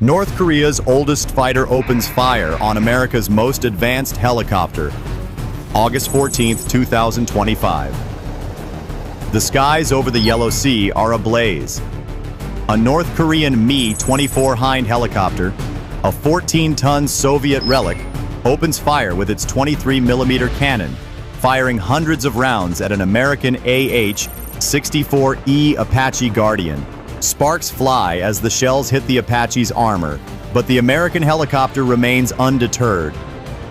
North Korea's oldest fighter opens fire on America's most advanced helicopter. August 14, 2025. The skies over the Yellow Sea are ablaze. A North Korean Mi-24 Hind helicopter, a 14-ton Soviet relic, opens fire with its 23mm cannon, firing hundreds of rounds at an American AH-64E Apache Guardian. Sparks fly as the shells hit the Apache's armor, but the American helicopter remains undeterred.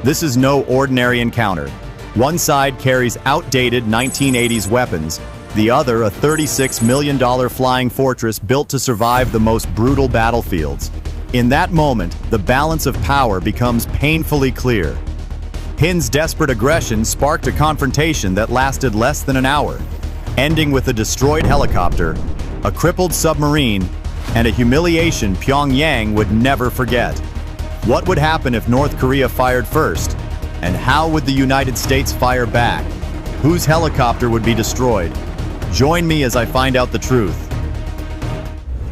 This is no ordinary encounter. One side carries outdated 1980s weapons, the other a $36 million flying fortress built to survive the most brutal battlefields. In that moment, the balance of power becomes painfully clear. Hin's desperate aggression sparked a confrontation that lasted less than an hour, ending with a destroyed helicopter, a crippled submarine, and a humiliation Pyongyang would never forget. What would happen if North Korea fired first? And how would the United States fire back? Whose helicopter would be destroyed? Join me as I find out the truth.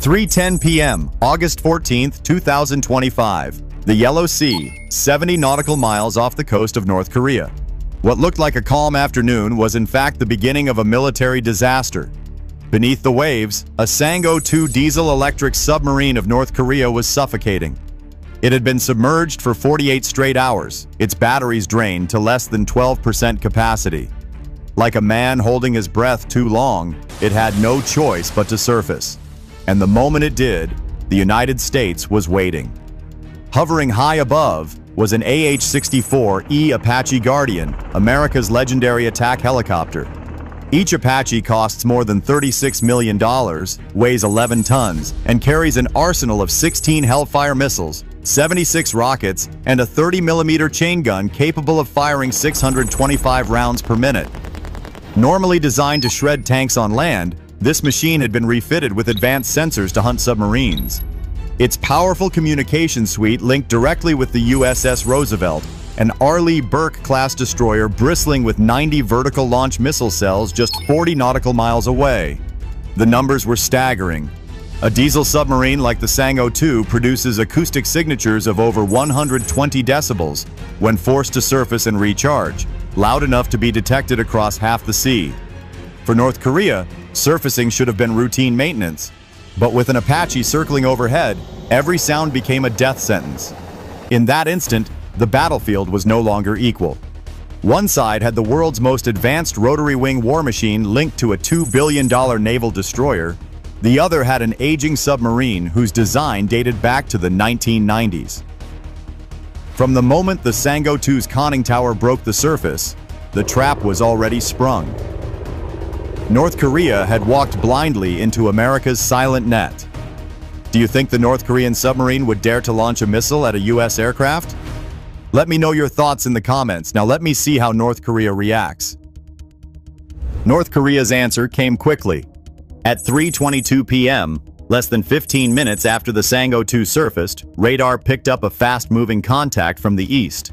3:10 p.m., August 14, 2025. The Yellow Sea, 70 nautical miles off the coast of North Korea. What looked like a calm afternoon was in fact the beginning of a military disaster. Beneath the waves, a Sang-2 diesel-electric submarine of North Korea was suffocating. It had been submerged for 48 straight hours, its batteries drained to less than 12% capacity. Like a man holding his breath too long, it had no choice but to surface. And the moment it did, the United States was waiting. Hovering high above was an AH-64E Apache Guardian, America's legendary attack helicopter. Each Apache costs more than $36 million, weighs 11 tons, and carries an arsenal of 16 Hellfire missiles, 76 rockets, and a 30mm chain gun capable of firing 625 rounds per minute. Normally designed to shred tanks on land, this machine had been refitted with advanced sensors to hunt submarines. Its powerful communication suite linked directly with the USS Roosevelt, an Arleigh Burke-class destroyer bristling with 90 vertical launch missile cells just 40 nautical miles away. The numbers were staggering. A diesel submarine like the Sang-2 produces acoustic signatures of over 120 decibels when forced to surface and recharge, loud enough to be detected across half the sea. For North Korea, surfacing should have been routine maintenance, but with an Apache circling overhead, every sound became a death sentence. In that instant, the battlefield was no longer equal. One side had the world's most advanced rotary wing war machine linked to a $2 billion naval destroyer. The other had an aging submarine whose design dated back to the 1990s. From the moment the Sang-2's conning tower broke the surface, the trap was already sprung. North Korea had walked blindly into America's silent net. Do you think the North Korean submarine would dare to launch a missile at a U.S. aircraft? Let me know your thoughts in the comments. Now let me see how North Korea reacts. North Korea's answer came quickly. At 3:22 p.m., less than 15 minutes after the Sang-2 surfaced, radar picked up a fast-moving contact from the east.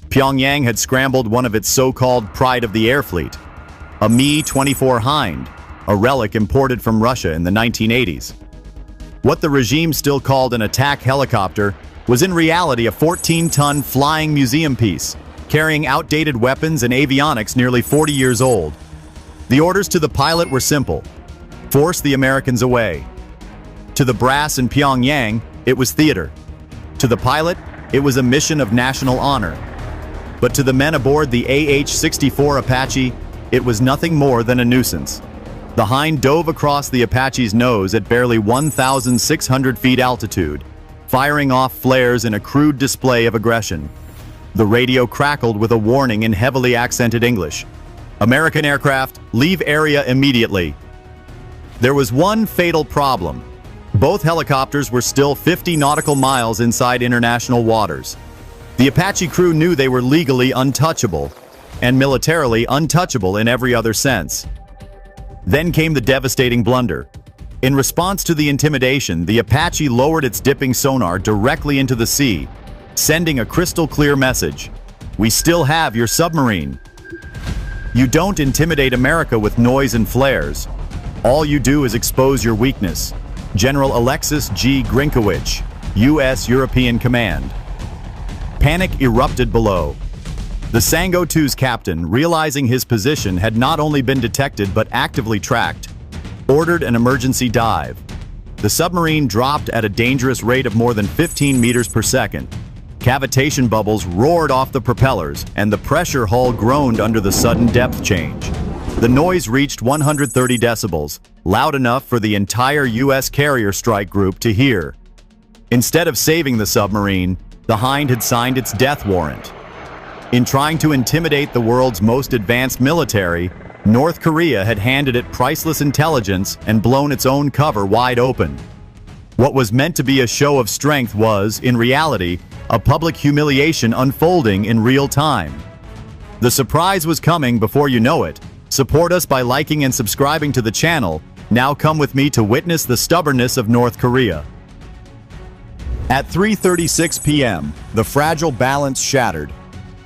Pyongyang had scrambled one of its so-called Pride of the Air fleet, a Mi-24 Hind, a relic imported from Russia in the 1980s. What the regime still called an attack helicopter was in reality a 14-ton flying museum piece, carrying outdated weapons and avionics nearly 40 years old. The orders to the pilot were simple: force the Americans away. To the brass in Pyongyang, it was theater. To the pilot, it was a mission of national honor. But to the men aboard the AH-64 Apache, it was nothing more than a nuisance. The Hind dove across the Apache's nose at barely 1,600 feet altitude, firing off flares in a crude display of aggression. The radio crackled with a warning in heavily accented English: "American aircraft, leave area immediately." There was one fatal problem. Both helicopters were still 50 nautical miles inside international waters. The Apache crew knew they were legally untouchable, and militarily untouchable in every other sense. Then came the devastating blunder. In response to the intimidation, the Apache lowered its dipping sonar directly into the sea, sending a crystal-clear message: "We still have your submarine." You don't intimidate America with noise and flares. All you do is expose your weakness. General Alexis G. Grinkowicz, U.S. European Command. Panic erupted below. The Sango II's captain, realizing his position had not only been detected but actively tracked, ordered an emergency dive. The submarine dropped at a dangerous rate of more than 15 meters per second. Cavitation bubbles roared off the propellers, and the pressure hull groaned under the sudden depth change. The noise reached 130 decibels, loud enough for the entire U.S. carrier strike group to hear. Instead of saving the submarine, the Hind had signed its death warrant. In trying to intimidate the world's most advanced military, North Korea had handed it priceless intelligence and blown its own cover wide open. What was meant to be a show of strength was, in reality, a public humiliation unfolding in real time. The surprise was coming before you know it. Support us by liking and subscribing to the channel. Now come with me to witness the stubbornness of North Korea. At 3:36 p.m., the fragile balance shattered.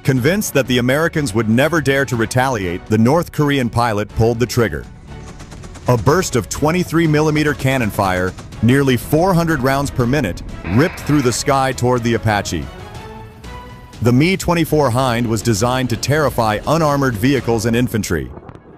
Convinced that the Americans would never dare to retaliate, the North Korean pilot pulled the trigger. A burst of 23mm cannon fire, nearly 400 rounds per minute, ripped through the sky toward the Apache. The Mi-24 Hind was designed to terrify unarmored vehicles and infantry,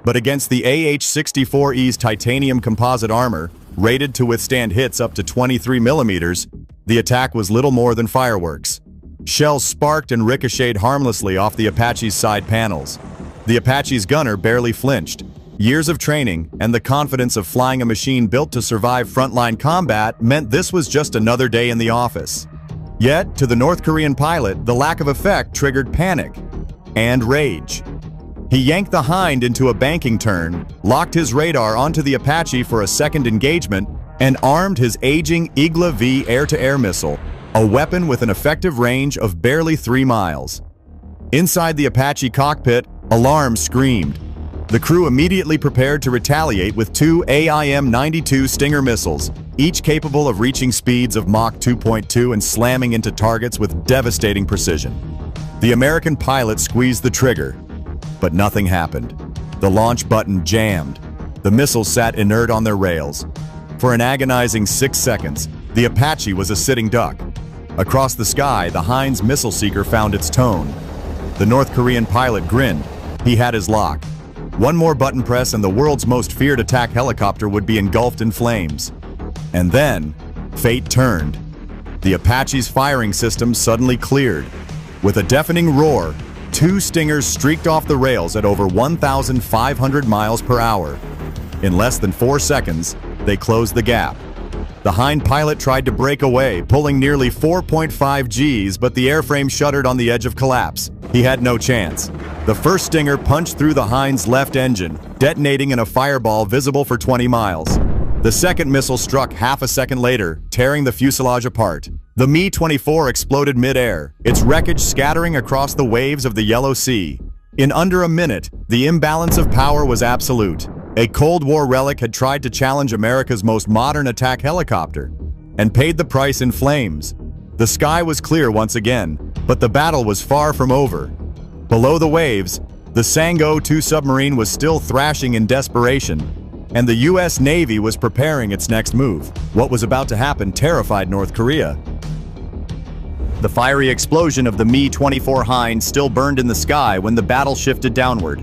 but against the AH-64E's titanium composite armor, rated to withstand hits up to 23mm, the attack was little more than fireworks. Shells sparked and ricocheted harmlessly off the Apache's side panels. The Apache's gunner barely flinched. Years of training and the confidence of flying a machine built to survive frontline combat meant this was just another day in the office. Yet, to the North Korean pilot, the lack of effect triggered panic and rage. He yanked the Hind into a banking turn, locked his radar onto the Apache for a second engagement, and armed his aging Igla-V air-to-air missile, a weapon with an effective range of barely 3 miles. Inside the Apache cockpit, alarm screamed. The crew immediately prepared to retaliate with 2 AIM-92 Stinger missiles, each capable of reaching speeds of Mach 2.2 and slamming into targets with devastating precision. The American pilot squeezed the trigger, but nothing happened. The launch button jammed. The missiles sat inert on their rails. For an agonizing 6 seconds, the Apache was a sitting duck. Across the sky, the Hind's missile seeker found its tone. The North Korean pilot grinned. He had his lock. One more button press and the world's most feared attack helicopter would be engulfed in flames. And then, fate turned. The Apache's firing system suddenly cleared. With a deafening roar, 2 Stingers streaked off the rails at over 1,500 miles per hour. In less than 4 seconds, they closed the gap. The Hind pilot tried to break away, pulling nearly 4.5 Gs, but the airframe shuddered on the edge of collapse. He had no chance. The first Stinger punched through the Hind's left engine, detonating in a fireball visible for 20 miles. The second missile struck half a second later, tearing the fuselage apart. The Mi-24 exploded mid-air, its wreckage scattering across the waves of the Yellow Sea. In under a minute, the imbalance of power was absolute. A Cold War relic had tried to challenge America's most modern attack helicopter, and paid the price in flames. The sky was clear once again, but the battle was far from over. Below the waves, the Sango II submarine was still thrashing in desperation, and the U.S. Navy was preparing its next move. What was about to happen terrified North Korea. The fiery explosion of the Mi-24 Hind still burned in the sky when the battle shifted downward.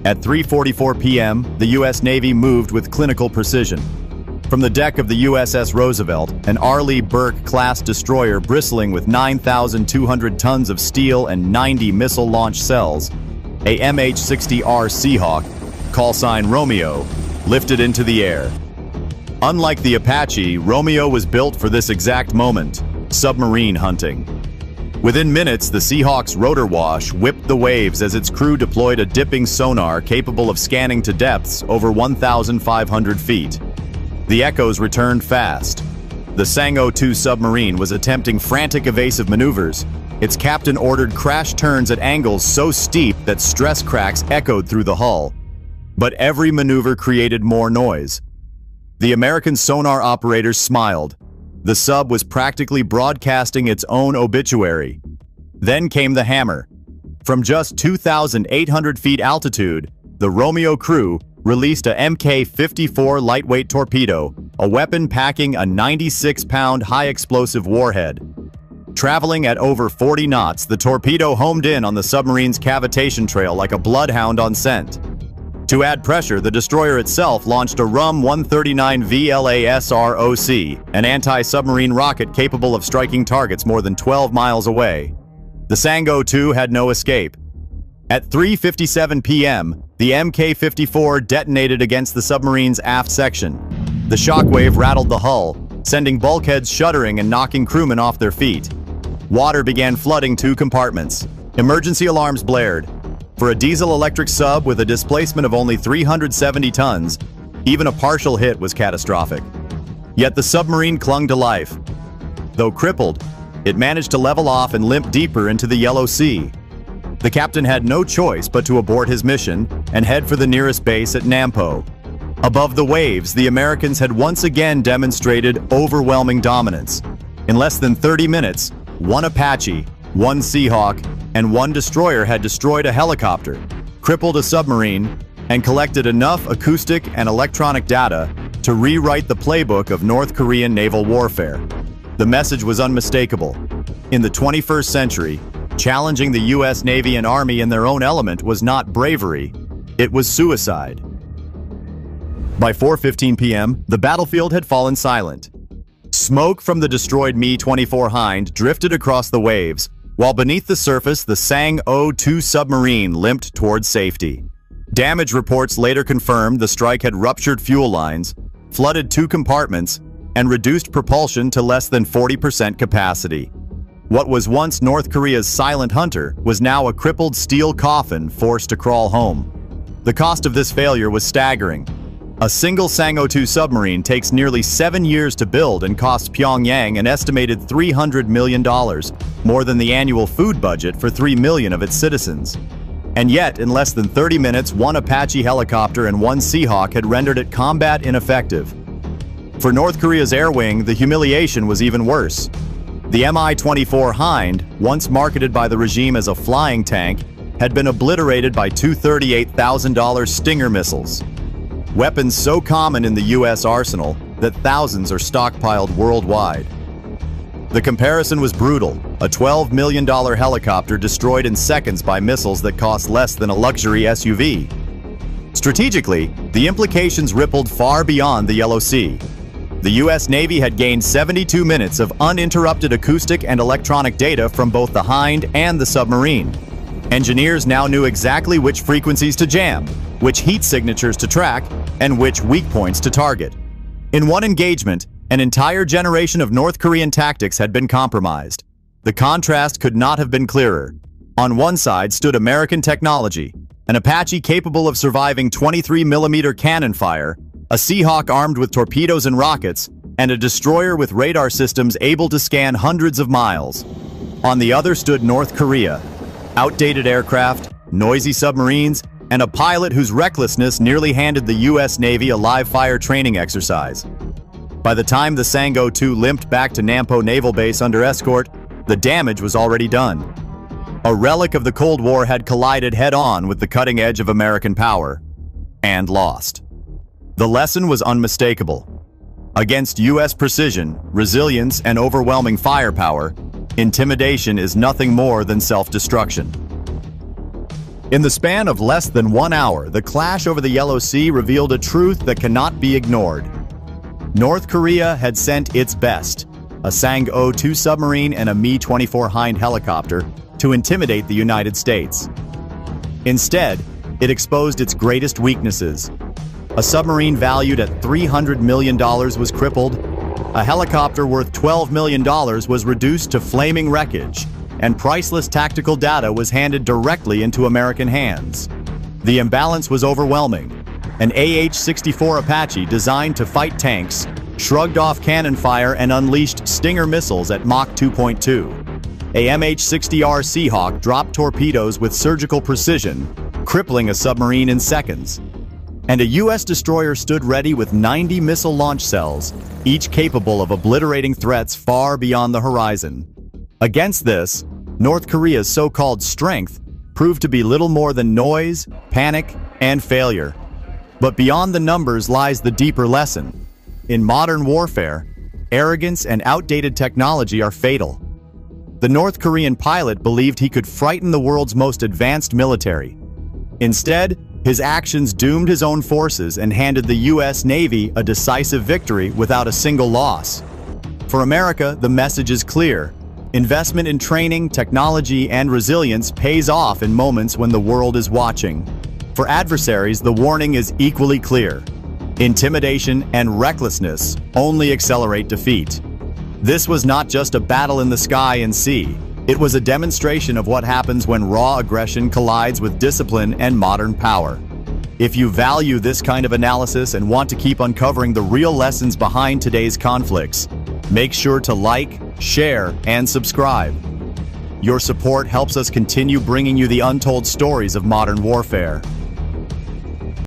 At 3:44 p.m., the U.S. Navy moved with clinical precision. From the deck of the USS Roosevelt, an Arleigh Burke-class destroyer bristling with 9,200 tons of steel and 90 missile launch cells, a MH-60R Seahawk, call sign Romeo, lifted into the air. Unlike the Apache, Romeo was built for this exact moment: submarine hunting. Within minutes, the Seahawk's rotor wash whipped the waves as its crew deployed a dipping sonar capable of scanning to depths over 1,500 feet. The echoes returned fast. The Sango II submarine was attempting frantic evasive maneuvers. Its captain ordered crash turns at angles so steep that stress cracks echoed through the hull. But every maneuver created more noise. The American sonar operators smiled. The sub was practically broadcasting its own obituary. Then came the hammer. From just 2,800 feet altitude, the Romeo crew, released a Mk-54 lightweight torpedo, a weapon packing a 96-pound high-explosive warhead. Traveling at over 40 knots, the torpedo homed in on the submarine's cavitation trail like a bloodhound on scent. To add pressure, the destroyer itself launched a RUM-139 VLASROC, an anti-submarine rocket capable of striking targets more than 12 miles away. The Sang-O-2 had no escape. At 3:57 p.m., the Mk-54 detonated against the submarine's aft section. The shockwave rattled the hull, sending bulkheads shuddering and knocking crewmen off their feet. Water began flooding two compartments. Emergency alarms blared. For a diesel-electric sub with a displacement of only 370 tons, even a partial hit was catastrophic. Yet the submarine clung to life. Though crippled, it managed to level off and limp deeper into the Yellow Sea. The captain had no choice but to abort his mission and head for the nearest base at Nampo. Above the waves, the Americans had once again demonstrated overwhelming dominance. In less than 30 minutes, one Apache, one Seahawk, and one destroyer had destroyed a helicopter, crippled a submarine, and collected enough acoustic and electronic data to rewrite the playbook of North Korean naval warfare. The message was unmistakable. In the 21st century, challenging the U.S. Navy and Army in their own element was not bravery, it was suicide. By 4:15 p.m., the battlefield had fallen silent. Smoke from the destroyed Mi-24 Hind drifted across the waves, while beneath the surface, the Sang-O-2 submarine limped towards safety. Damage reports later confirmed the strike had ruptured fuel lines, flooded two compartments, and reduced propulsion to less than 40% capacity. What was once North Korea's silent hunter was now a crippled steel coffin forced to crawl home. The cost of this failure was staggering. A single Sang-O-2 submarine takes nearly 7 years to build and costs Pyongyang an estimated $300 million, more than the annual food budget for 3 million of its citizens. And yet, in less than 30 minutes, one Apache helicopter and one Seahawk had rendered it combat ineffective. For North Korea's air wing, the humiliation was even worse. The Mi-24 Hind, once marketed by the regime as a flying tank, had been obliterated by two $38,000 Stinger missiles. Weapons so common in the U.S. arsenal that thousands are stockpiled worldwide. The comparison was brutal. A $12 million helicopter destroyed in seconds by missiles that cost less than a luxury SUV. Strategically, the implications rippled far beyond the Yellow Sea. The U.S. Navy had gained 72 minutes of uninterrupted acoustic and electronic data from both the Hind and the submarine. Engineers now knew exactly which frequencies to jam, which heat signatures to track, and which weak points to target. In one engagement, an entire generation of North Korean tactics had been compromised. The contrast could not have been clearer. On one side stood American technology, an Apache capable of surviving 23mm cannon fire, a Seahawk armed with torpedoes and rockets, and a destroyer with radar systems able to scan hundreds of miles. On the other stood North Korea, outdated aircraft, noisy submarines, and a pilot whose recklessness nearly handed the U.S. Navy a live-fire training exercise. By the time the Sang-O-2 limped back to Nampo Naval Base under escort, the damage was already done. A relic of the Cold War had collided head-on with the cutting edge of American power, and lost. The lesson was unmistakable. Against U.S. precision, resilience, and overwhelming firepower, intimidation is nothing more than self-destruction. In the span of less than 1 hour, the clash over the Yellow Sea revealed a truth that cannot be ignored. North Korea had sent its best, a Sang-O-2 submarine and a Mi-24 Hind helicopter, to intimidate the United States. Instead, it exposed its greatest weaknesses. A submarine valued at $300 million was crippled, a helicopter worth $12 million was reduced to flaming wreckage, and priceless tactical data was handed directly into American hands. The imbalance was overwhelming. An AH-64 Apache designed to fight tanks shrugged off cannon fire and unleashed Stinger missiles at Mach 2.2. A MH-60R Seahawk dropped torpedoes with surgical precision, crippling a submarine in seconds. And a U.S. destroyer stood ready with 90 missile launch cells, each capable of obliterating threats far beyond the horizon. Against this, North Korea's so-called strength proved to be little more than noise, panic, and failure. But beyond the numbers lies the deeper lesson. In modern warfare, arrogance and outdated technology are fatal. The North Korean pilot believed he could frighten the world's most advanced military. Instead, his actions doomed his own forces and handed the U.S. Navy a decisive victory without a single loss. For America, the message is clear. Investment in training, technology, and resilience pays off in moments when the world is watching. For adversaries, the warning is equally clear. Intimidation and recklessness only accelerate defeat. This was not just a battle in the sky and sea. It was a demonstration of what happens when raw aggression collides with discipline and modern power. If you value this kind of analysis and want to keep uncovering the real lessons behind today's conflicts, make sure to like, share, and subscribe. Your support helps us continue bringing you the untold stories of modern warfare.